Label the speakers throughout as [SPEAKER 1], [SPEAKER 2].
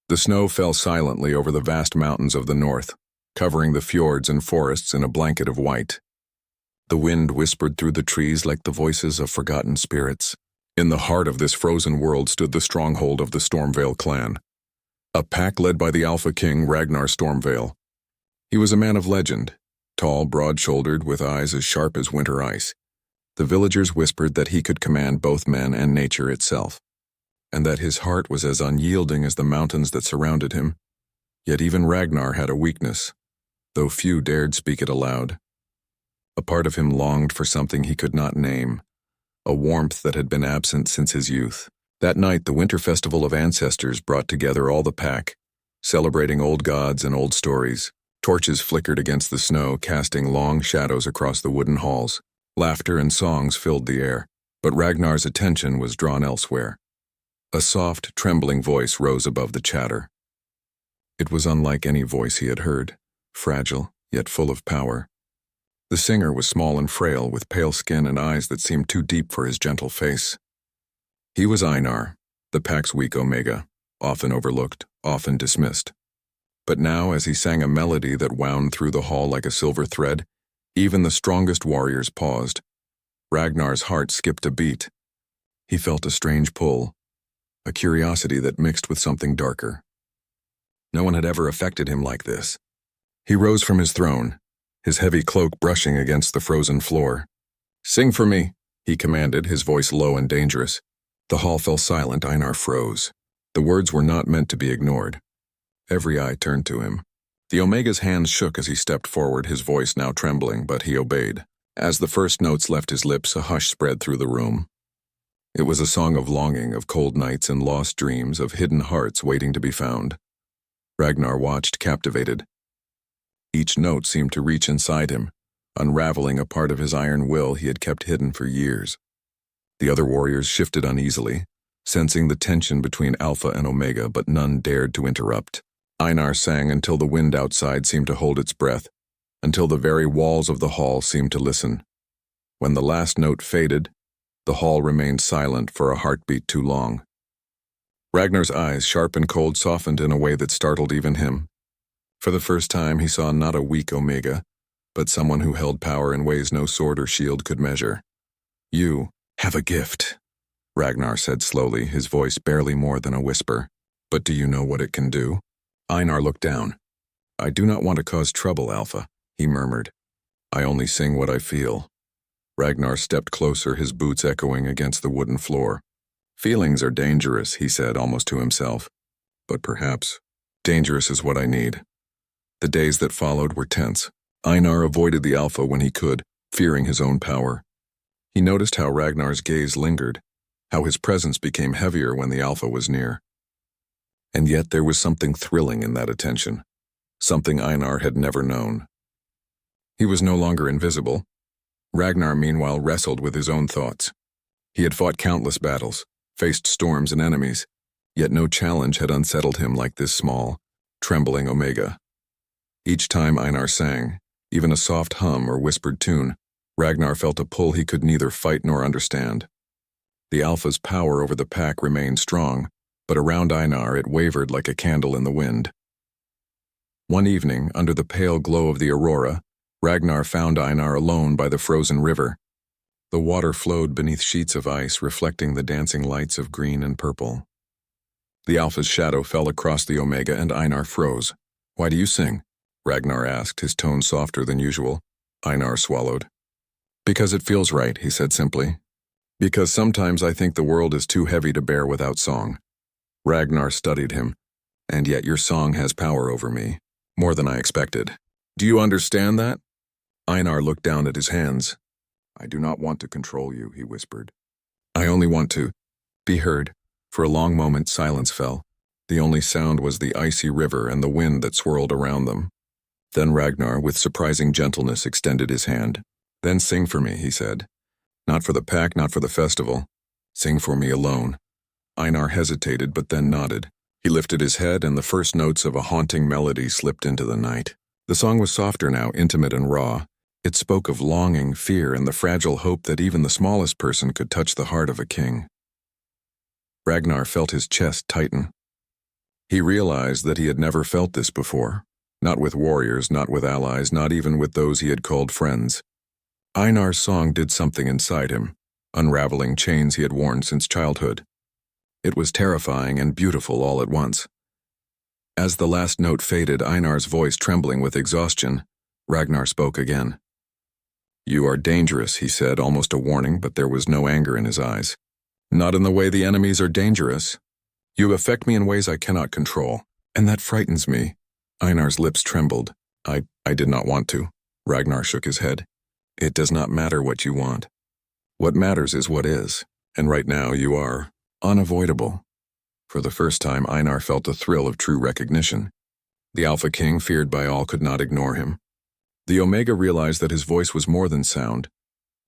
[SPEAKER 1] The snow fell silently over the vast mountains of the north, covering the fjords and forests in a blanket of white. The wind whispered through the trees like the voices of forgotten spirits. In the heart of this frozen world stood the stronghold of the Stormveil clan, a pack led by the Alpha King Ragnar Stormveil. He was a man of legend, tall, broad-shouldered, with eyes as sharp as winter ice. The villagers whispered that he could command both men and nature itself, and that his heart was as unyielding as the mountains that surrounded him. Yet even Ragnar had a weakness, though few dared speak it aloud. A part of him longed for something he could not name, a warmth that had been absent since his youth. That night, the winter festival of ancestors brought together all the pack, celebrating old gods and old stories. Torches flickered against the snow, casting long shadows across the wooden halls. Laughter and songs filled the air, but Ragnar's attention was drawn elsewhere. A soft, trembling voice rose above the chatter. It was unlike any voice he had heard, fragile, yet full of power. The singer was small and frail, with pale skin and eyes that seemed too deep for his gentle face. He was Einar, the pack's weak Omega, often overlooked, often dismissed. But now, as he sang a melody that wound through the hall like a silver thread, even the strongest warriors paused. Ragnar's heart skipped a beat. He felt a strange pull, a curiosity that mixed with something darker. No one had ever affected him like this. He rose from his throne, his heavy cloak brushing against the frozen floor. "Sing for me," he commanded, his voice low and dangerous. The hall fell silent. Einar froze. The words were not meant to be ignored. Every eye turned to him. The Omega's hands shook as he stepped forward, his voice now trembling, but he obeyed. As the first notes left his lips, a hush spread through the room. It was a song of longing, of cold nights and lost dreams, of hidden hearts waiting to be found. Ragnar watched, captivated. Each note seemed to reach inside him, unraveling a part of his iron will he had kept hidden for years. The other warriors shifted uneasily, sensing the tension between Alpha and Omega, but none dared to interrupt. Einar sang until the wind outside seemed to hold its breath, until the very walls of the hall seemed to listen. When the last note faded, the hall remained silent for a heartbeat too long. Ragnar's eyes, sharp and cold, softened in a way that startled even him. For the first time, he saw not a weak Omega, but someone who held power in ways no sword or shield could measure. "You have a gift," Ragnar said slowly, his voice barely more than a whisper. "But do you know what it can do?" Einar looked down. "I do not want to cause trouble, Alpha," he murmured. "I only sing what I feel." Ragnar stepped closer, his boots echoing against the wooden floor. "Feelings are dangerous," he said almost to himself. "But perhaps dangerous is what I need." The days that followed were tense. Einar avoided the Alpha when he could, fearing his own power. He noticed how Ragnar's gaze lingered, how his presence became heavier when the Alpha was near. And yet there was something thrilling in that attention, something Einar had never known. He was no longer invisible. Ragnar, meanwhile, wrestled with his own thoughts. He had fought countless battles, faced storms and enemies, yet no challenge had unsettled him like this small, trembling Omega. Each time Einar sang, even a soft hum or whispered tune, Ragnar felt a pull he could neither fight nor understand. The Alpha's power over the pack remained strong, but around Einar it wavered like a candle in the wind. One evening, under the pale glow of the aurora, Ragnar found Einar alone by the frozen river. The water flowed beneath sheets of ice, reflecting the dancing lights of green and purple. The Alpha's shadow fell across the Omega, and Einar froze. "Why do you sing?" Ragnar asked, his tone softer than usual. Einar swallowed. "Because it feels right," he said simply. "Because sometimes I think the world is too heavy to bear without song." Ragnar studied him. "And yet your song has power over me, more than I expected. Do you understand that?" Einar looked down at his hands. "I do not want to control you," he whispered. "I only want to be heard." For a long moment, silence fell. The only sound was the icy river and the wind that swirled around them. Then Ragnar, with surprising gentleness, extended his hand. "Then sing for me," he said. "Not for the pack, not for the festival. Sing for me alone." Einar hesitated, but then nodded. He lifted his head, and the first notes of a haunting melody slipped into the night. The song was softer now, intimate and raw. It spoke of longing, fear, and the fragile hope that even the smallest person could touch the heart of a king. Ragnar felt his chest tighten. He realized that he had never felt this before, not with warriors, not with allies, not even with those he had called friends. Einar's song did something inside him, unraveling chains he had worn since childhood. It was terrifying and beautiful all at once. As the last note faded, Einar's voice trembling with exhaustion, Ragnar spoke again. "You are dangerous," he said, almost a warning, but there was no anger in his eyes. "Not in the way the enemies are dangerous. You affect me in ways I cannot control, and that frightens me." Einar's lips trembled. I did not want to." Ragnar shook his head. "It does not matter what you want. What matters is what is, and right now you are unavoidable." For the first time, Einar felt a thrill of true recognition. The Alpha King, feared by all, could not ignore him. The Omega realized that his voice was more than sound.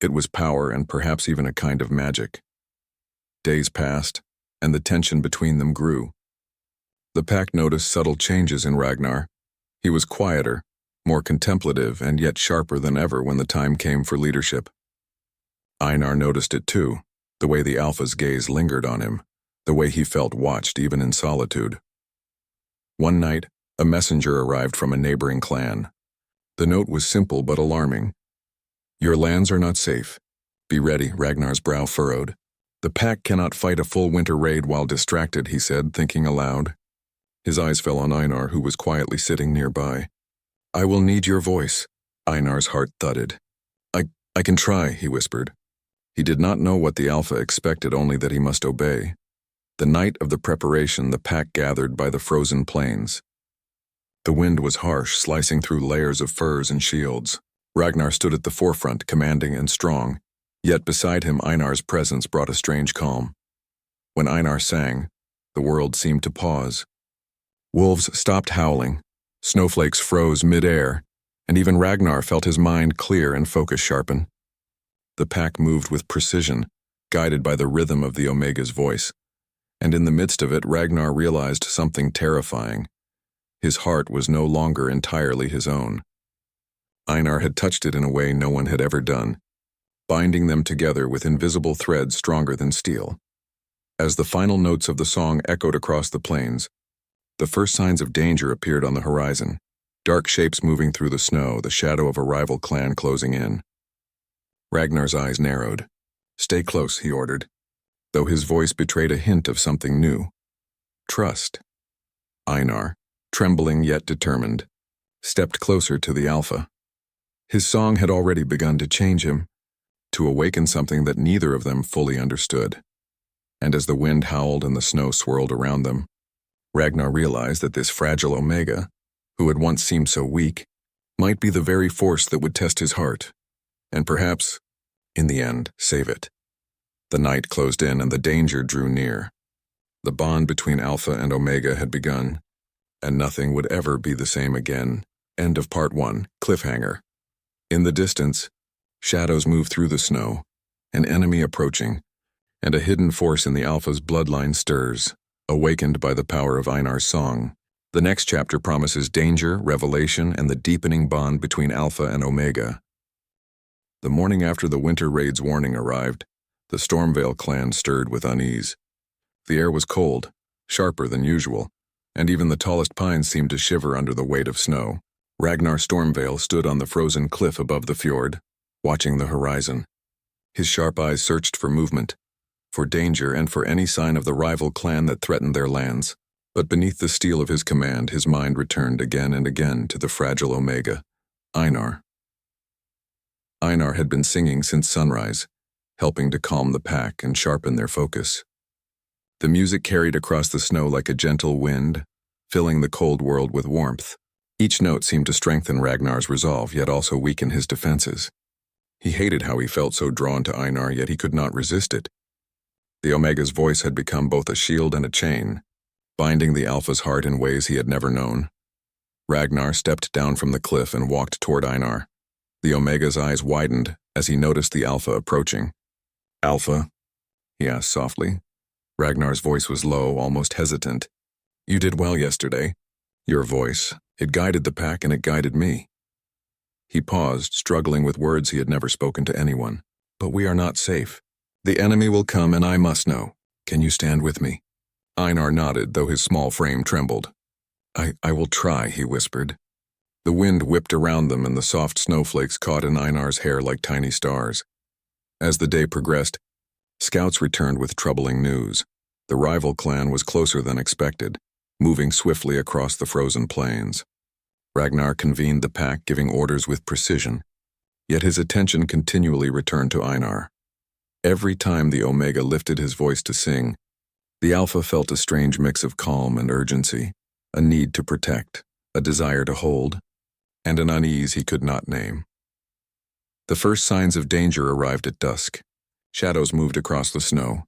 [SPEAKER 1] It was power and perhaps even a kind of magic. Days passed, and the tension between them grew. The pack noticed subtle changes in Ragnar. He was quieter, more contemplative, and yet sharper than ever when the time came for leadership. Einar noticed it too, the way the Alpha's gaze lingered on him, the way he felt watched even in solitude. One night, a messenger arrived from a neighboring clan. The note was simple but alarming. "Your lands are not safe. Be ready," Ragnar's brow furrowed. "The pack cannot fight a full winter raid while distracted," he said, thinking aloud. His eyes fell on Einar, who was quietly sitting nearby. "I will need your voice." Einar's heart thudded. I can try," he whispered. He did not know what the Alpha expected, only that he must obey. The night of the preparation, the pack gathered by the frozen plains. The wind was harsh, slicing through layers of furs and shields. Ragnar stood at the forefront, commanding and strong, yet beside him Einar's presence brought a strange calm. When Einar sang, the world seemed to pause. Wolves stopped howling, snowflakes froze mid-air, and even Ragnar felt his mind clear and focus sharpen. The pack moved with precision, guided by the rhythm of the Omega's voice, and in the midst of it Ragnar realized something terrifying. His heart was no longer entirely his own. Einar had touched it in a way no one had ever done, binding them together with invisible threads stronger than steel. As the final notes of the song echoed across the plains, the first signs of danger appeared on the horizon, dark shapes moving through the snow, the shadow of a rival clan closing in. Ragnar's eyes narrowed. "Stay close," he ordered, though his voice betrayed a hint of something new. Trust. Einar, trembling yet determined, stepped closer to the Alpha. His song had already begun to change him, to awaken something that neither of them fully understood. And as the wind howled and the snow swirled around them, Ragnar realized that this fragile Omega, who had once seemed so weak, might be the very force that would test his heart, and perhaps, in the end, save it. The night closed in and the danger drew near. The bond between Alpha and Omega had begun, and nothing would ever be the same again. End of Part 1, Cliffhanger. In the distance, shadows move through the snow, an enemy approaching, and a hidden force in the Alpha's bloodline stirs, awakened by the power of Einar's song. The next chapter promises danger, revelation, and the deepening bond between Alpha and Omega. The morning after the winter raid's warning arrived, the Stormvale clan stirred with unease. The air was cold, sharper than usual, and even the tallest pines seemed to shiver under the weight of snow. Ragnar Stormvale stood on the frozen cliff above the fjord, watching the horizon. His sharp eyes searched for movement, for danger, and for any sign of the rival clan that threatened their lands. But beneath the steel of his command, his mind returned again and again to the fragile Omega, Einar. Einar had been singing since sunrise, helping to calm the pack and sharpen their focus. The music carried across the snow like a gentle wind, filling the cold world with warmth. Each note seemed to strengthen Ragnar's resolve, yet also weaken his defenses. He hated how he felt so drawn to Einar, yet he could not resist it. The Omega's voice had become both a shield and a chain, binding the Alpha's heart in ways he had never known. Ragnar stepped down from the cliff and walked toward Einar. The Omega's eyes widened as he noticed the Alpha approaching. "Alpha?" he asked softly. Ragnar's voice was low, almost hesitant. "You did well yesterday. Your voice, it guided the pack and it guided me." He paused, struggling with words he had never spoken to anyone. "But we are not safe. The enemy will come and I must know. Can you stand with me?" Einar nodded, though his small frame trembled. I will try, he whispered. The wind whipped around them and the soft snowflakes caught in Einar's hair like tiny stars. As the day progressed, scouts returned with troubling news. The rival clan was closer than expected, moving swiftly across the frozen plains. Ragnar convened the pack, giving orders with precision, yet his attention continually returned to Einar. Every time the Omega lifted his voice to sing, the Alpha felt a strange mix of calm and urgency, a need to protect, a desire to hold, and an unease he could not name. The first signs of danger arrived at dusk. Shadows moved across the snow.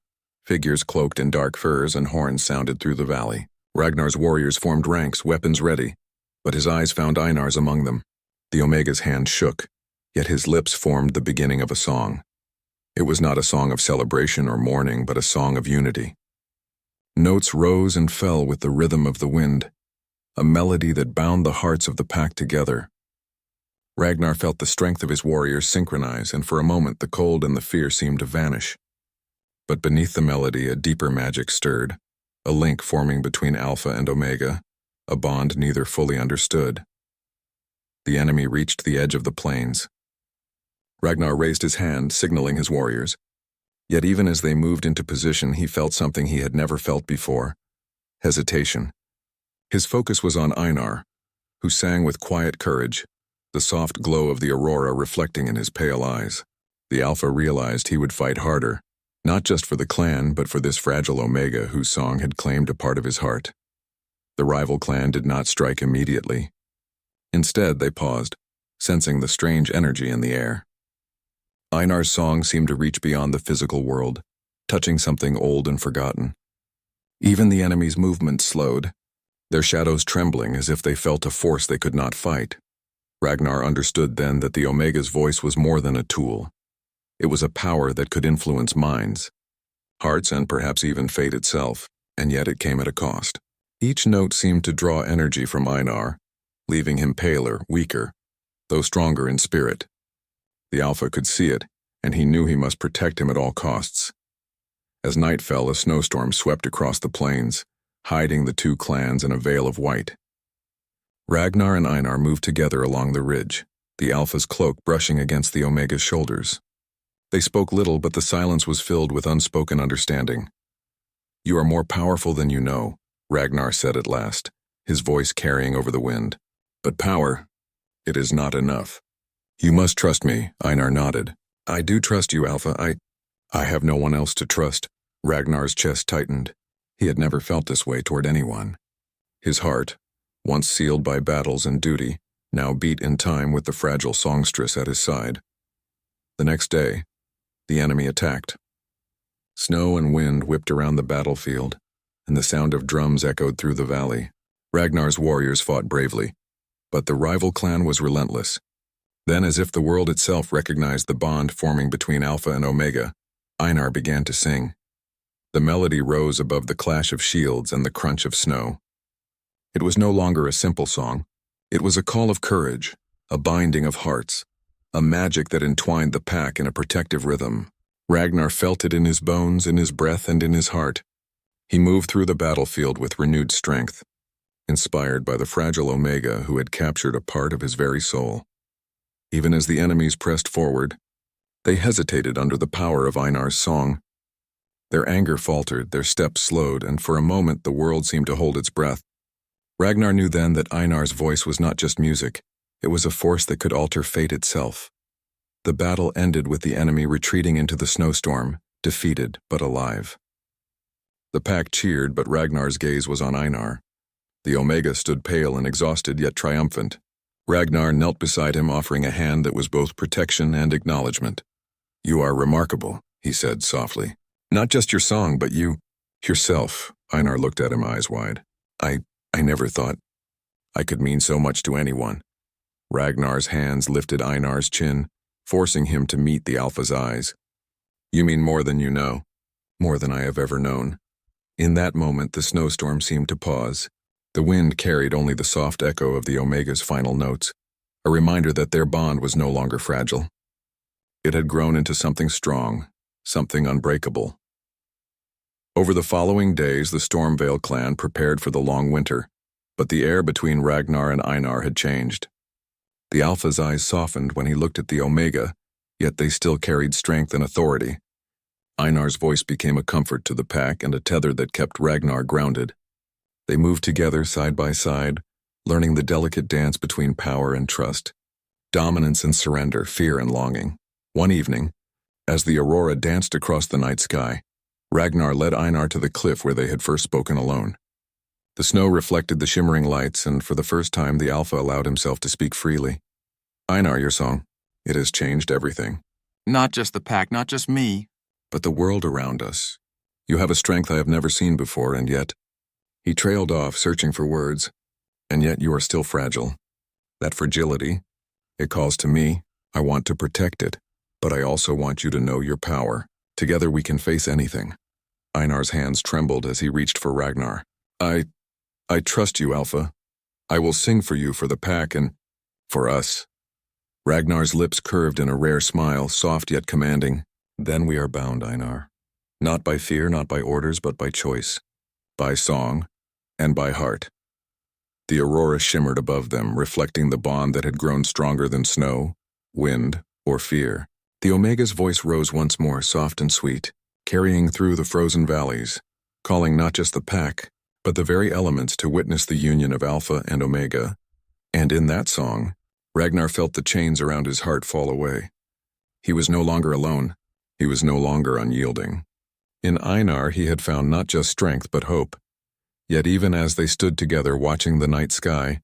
[SPEAKER 1] Figures cloaked in dark furs and horns sounded through the valley. Ragnar's warriors formed ranks, weapons ready, but his eyes found Einar's among them. The Omega's hand shook, yet his lips formed the beginning of a song. It was not a song of celebration or mourning, but a song of unity. Notes rose and fell with the rhythm of the wind, a melody that bound the hearts of the pack together. Ragnar felt the strength of his warriors synchronize, and for a moment the cold and the fear seemed to vanish. But beneath the melody, a deeper magic stirred, a link forming between Alpha and Omega, a bond neither fully understood. The enemy reached the edge of the plains. Ragnar raised his hand, signaling his warriors. Yet even as they moved into position, he felt something he had never felt before: hesitation. His focus was on Einar, who sang with quiet courage, the soft glow of the aurora reflecting in his pale eyes. The Alpha realized he would fight harder, not just for the clan, but for this fragile Omega whose song had claimed a part of his heart. The rival clan did not strike immediately. Instead, they paused, sensing the strange energy in the air. Einar's song seemed to reach beyond the physical world, touching something old and forgotten. Even the enemy's movements slowed, their shadows trembling as if they felt a force they could not fight. Ragnar understood then that the Omega's voice was more than a tool. It was a power that could influence minds, hearts, and perhaps even fate itself, and yet it came at a cost. Each note seemed to draw energy from Einar, leaving him paler, weaker, though stronger in spirit. The Alpha could see it, and he knew he must protect him at all costs. As night fell, a snowstorm swept across the plains, hiding the two clans in a veil of white. Ragnar and Einar moved together along the ridge, the Alpha's cloak brushing against the Omega's shoulders. They spoke little, but the silence was filled with unspoken understanding. "You are more powerful than you know," Ragnar said at last, his voice carrying over the wind. "But power, it is not enough. You must trust me," Einar nodded. "I do trust you, Alpha. I have no one else to trust." Ragnar's chest tightened. He had never felt this way toward anyone. His heart, once sealed by battles and duty, now beat in time with the fragile songstress at his side. The next day, the enemy attacked. Snow and wind whipped around the battlefield, and the sound of drums echoed through the valley. Ragnar's warriors fought bravely, but the rival clan was relentless. Then, as if the world itself recognized the bond forming between Alpha and Omega, Einar began to sing. The melody rose above the clash of shields and the crunch of snow. It was no longer a simple song. It was a call of courage, a binding of hearts, a magic that entwined the pack in a protective rhythm. Ragnar felt it in his bones, in his breath, and in his heart. He moved through the battlefield with renewed strength, inspired by the fragile Omega who had captured a part of his very soul. Even as the enemies pressed forward, they hesitated under the power of Einar's song. Their anger faltered, their steps slowed, and for a moment the world seemed to hold its breath. Ragnar knew then that Einar's voice was not just music, it was a force that could alter fate itself. The battle ended with the enemy retreating into the snowstorm, defeated but alive. The pack cheered, but Ragnar's gaze was on Einar. The Omega stood pale and exhausted, yet triumphant. Ragnar knelt beside him, offering a hand that was both protection and acknowledgement. "You are remarkable," he said softly. "Not just your song, but you, yourself." Einar looked at him, eyes wide. I never thought I could mean so much to anyone." Ragnar's hands lifted Einar's chin, forcing him to meet the Alpha's eyes. "You mean more than you know, more than I have ever known." In that moment, the snowstorm seemed to pause. The wind carried only the soft echo of the Omega's final notes, a reminder that their bond was no longer fragile. It had grown into something strong, something unbreakable. Over the following days, the Stormvale clan prepared for the long winter, but the air between Ragnar and Einar had changed. The Alpha's eyes softened when he looked at the Omega, yet they still carried strength and authority. Einar's voice became a comfort to the pack and a tether that kept Ragnar grounded. They moved together side by side, learning the delicate dance between power and trust, dominance and surrender, fear and longing. One evening, as the aurora danced across the night sky, Ragnar led Einar to the cliff where they had first spoken alone. The snow reflected the shimmering lights, and for the first time the Alpha allowed himself to speak freely. Einar, your song, it has changed everything.
[SPEAKER 2] Not just the pack, not just me.
[SPEAKER 1] But the world around us. You have a strength I have never seen before, and yet... He trailed off, searching for words. And yet you are still fragile. That fragility, it calls to me. I want to protect it, but I also want you to know your power. Together we can face anything. Einar's hands trembled as he reached for Ragnar. I trust you, Alpha. I will sing for you, for the pack, and for us. Ragnar's lips curved in a rare smile, soft yet commanding. Then we are bound, Einar. Not by fear, not by orders, but by choice. By song, and by heart. The aurora shimmered above them, reflecting the bond that had grown stronger than snow, wind, or fear. The Omega's voice rose once more, soft and sweet, carrying through the frozen valleys, calling not just the pack, but the very elements to witness the union of Alpha and Omega. And in that song, Ragnar felt the chains around his heart fall away. He was no longer alone. He was no longer unyielding. In Einar he had found not just strength but hope. Yet even as they stood together watching the night sky,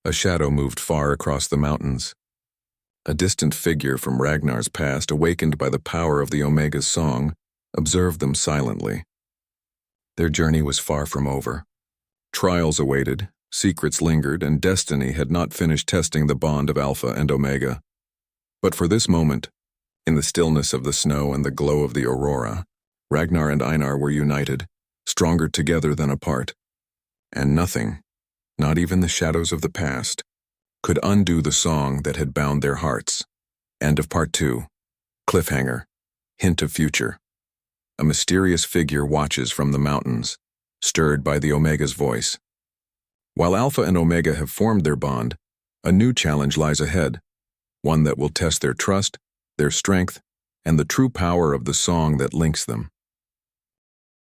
[SPEAKER 1] a shadow moved far across the mountains. A distant figure from Ragnar's past, awakened by the power of the Omega's song, observed them silently. Their journey was far from over. Trials awaited, secrets lingered, and destiny had not finished testing the bond of Alpha and Omega. But for this moment, in the stillness of the snow and the glow of the aurora, Ragnar and Einar were united, stronger together than apart. And nothing, not even the shadows of the past, could undo the song that had bound their hearts. End of Part 2. Cliffhanger. Hint of future. A mysterious figure watches from the mountains, stirred by the Omega's voice. While Alpha and Omega have formed their bond, a new challenge lies ahead, one that will test their trust, their strength, and the true power of the song that links them.